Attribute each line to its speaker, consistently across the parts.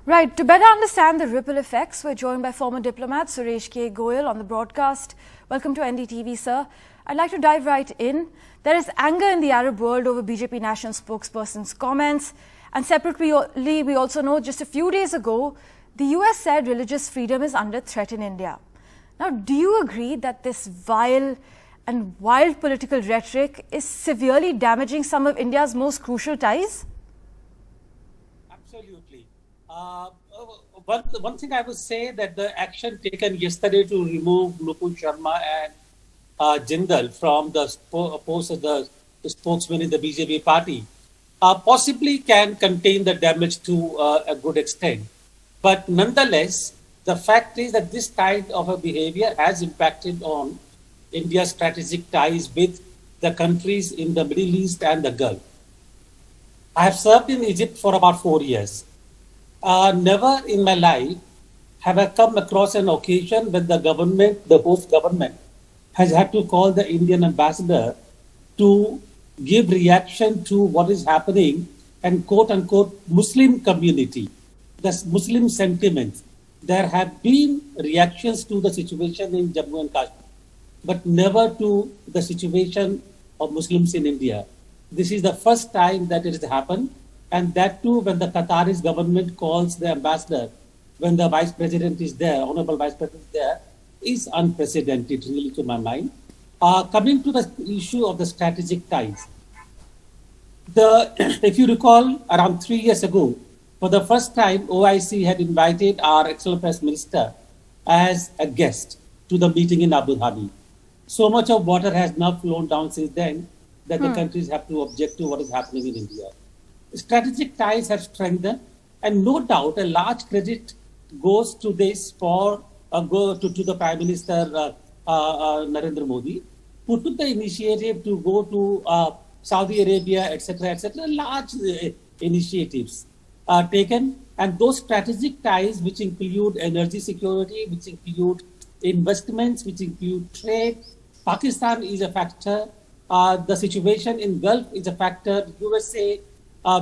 Speaker 1: Right. To better understand the ripple effects, we're joined by former diplomat Suresh K Goel on the broadcast. Welcome to NDTV, sir. I'd like to dive right in. There is anger in the Arab world over BJP national spokesperson's comments. And separately, we also know just a few days ago, the US said religious freedom is under threat in India. Now, do you agree that this vile and wild political rhetoric is severely damaging some of India's most crucial ties?
Speaker 2: Absolutely. One thing I would say that the action taken yesterday to remove Nupur Sharma and Jindal from the post of the spokesman in the BJP party possibly can contain the damage to a good extent. But nonetheless, the fact is that this kind of a behavior has impacted on India's strategic ties with the countries in the Middle East and the Gulf. I have served in Egypt for about 4 years. Never in my life have I come across an occasion when the government, the host government, has had to call the Indian ambassador to give reaction to what is happening and quote unquote Muslim community, the Muslim sentiments. There have been reactions to the situation in Jammu and Kashmir, but never to the situation of Muslims in India. This is the first time that it has happened, and that too when the Qataris government calls the ambassador, when the vice president is there, honorable vice president is there, is unprecedented really to my mind. Coming to the issue of the strategic ties, if you recall, around 3 years ago, for the first time, OIC had invited our External Affairs Minister as a guest to the meeting in Abu Dhabi. So much of water has now flown down since then that the countries have to object to what is happening in India. Strategic ties have strengthened, and no doubt a large credit goes to this for to the Prime Minister Narendra Modi, who took the initiative to go to Saudi Arabia, etc., large initiatives taken, and those strategic ties which include energy security, which include investments, which include trade. Pakistan is a factor. The situation in Gulf is a factor. USA,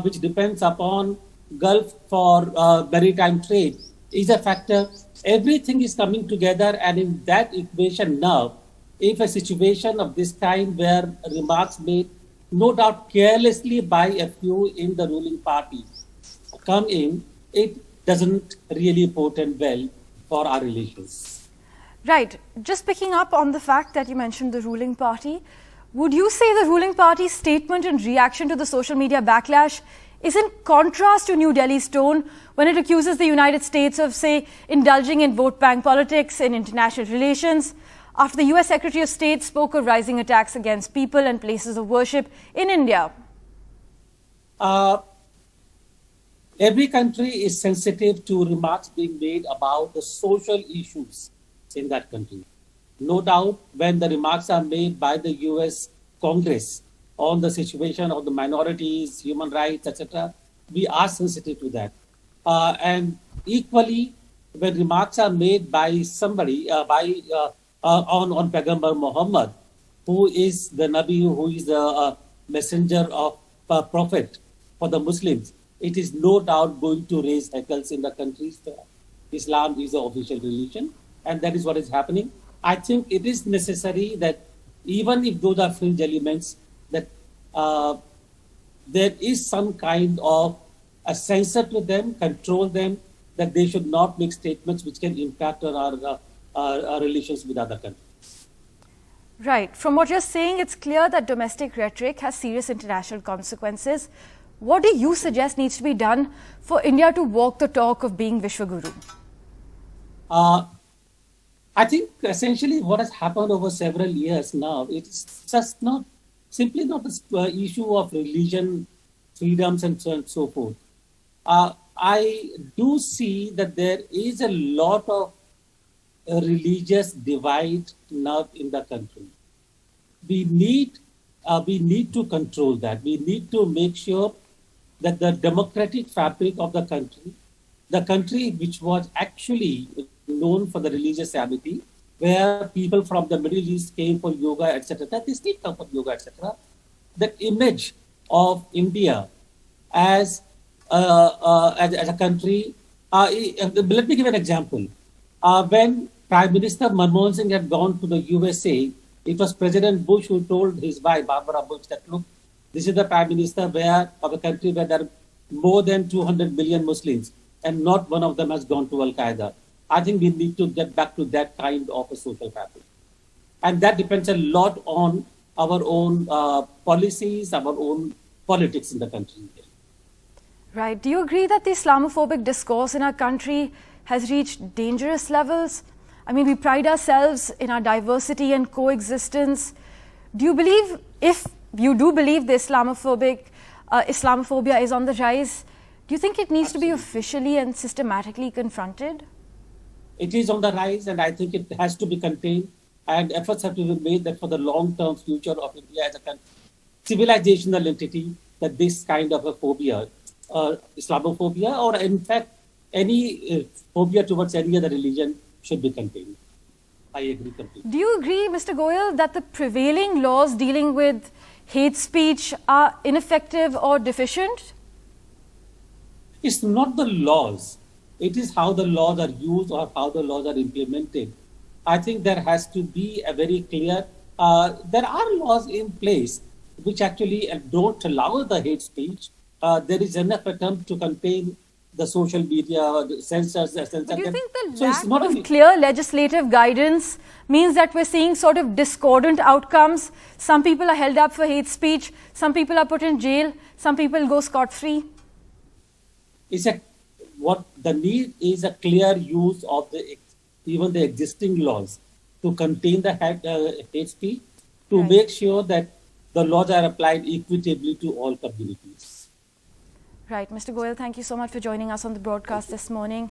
Speaker 2: which depends upon Gulf for maritime trade, is a factor. Everything is coming together, and in that equation now, if a situation of this kind where remarks made, no doubt carelessly by a few in the ruling party come in, it doesn't really portend well for our relations.
Speaker 1: Right. Just picking up on the fact that you mentioned the ruling party, would you say the ruling party's statement in reaction to the social media backlash is in contrast to New Delhi's tone when it accuses the United States of, say, indulging in vote bank politics in international relations, after the US Secretary of State spoke of rising attacks against people and places of worship in India?
Speaker 2: Every country is sensitive to remarks being made about the social issues in that country. No doubt, when the remarks are made by the US Congress on the situation of the minorities, human rights, etc., we are sensitive to that. And equally, when remarks are made by somebody, on Paigambar Mohammed, who is the Nabi, who is the messenger of Prophet for the Muslims, it is no doubt going to raise heckles in the countries where Islam is the official religion, and that is what is happening. I think it is necessary that even if those are fringe elements, that there is some kind of a censor to them, control them, that they should not make statements which can impact on our relations with other countries.
Speaker 1: Right. From what you're saying, it's clear that domestic rhetoric has serious international consequences. What do you suggest needs to be done for India to walk the talk of being Vishwaguru?
Speaker 2: I think essentially what has happened over several years now, it's just not simply not the issue of religion, freedoms, and so on and so forth. I do see that there is a lot of religious divide now in the country. We need to control that. We need to make sure that the democratic fabric of the country which was actually known for the religious amity, where people from the Middle East came for yoga, etc., they still come for yoga, etc., the image of India as a country Let me give an example. When Prime Minister Manmohan Singh had gone to the USA, it was President Bush who told his wife, Barbara Bush, that look, this is the Prime Minister of a country where there are more than 200 million Muslims, and not one of them has gone to Al-Qaeda. I think we need to get back to that kind of a social fabric. And that depends a lot on our own policies, our own politics in the country.
Speaker 1: Right. Do you agree that the Islamophobic discourse in our country has reached dangerous levels? I mean, we pride ourselves in our diversity and coexistence. Do you believe, if you do believe the Islamophobia is on the rise, do you think it needs to be officially and systematically confronted?
Speaker 2: It is on the rise, and I think it has to be contained, and efforts have to be made that for the long-term future of India as a country, civilizational entity, that this kind of a phobia, Islamophobia, or in fact, any phobia towards any other religion should be contained. I agree completely.
Speaker 1: Do you agree, Mr. Goel, that the prevailing laws dealing with hate speech are ineffective or deficient?
Speaker 2: It's not the laws. It is how the laws are used or how the laws are implemented. I think there has to be a very clear, there are laws in place which actually don't allow the hate speech. There is enough attempt to contain the social media, the censors.
Speaker 1: But do you think the lack of clear legislative guidance means that we're seeing sort of discordant outcomes? Some people are held up for hate speech, some people are put in jail, some people go scot-free.
Speaker 2: What the need is a clear use of even the existing laws to contain the hate speech, to make sure that the laws are applied equitably to all communities.
Speaker 1: Right. Mr. Goel, thank you so much for joining us on the broadcast this morning.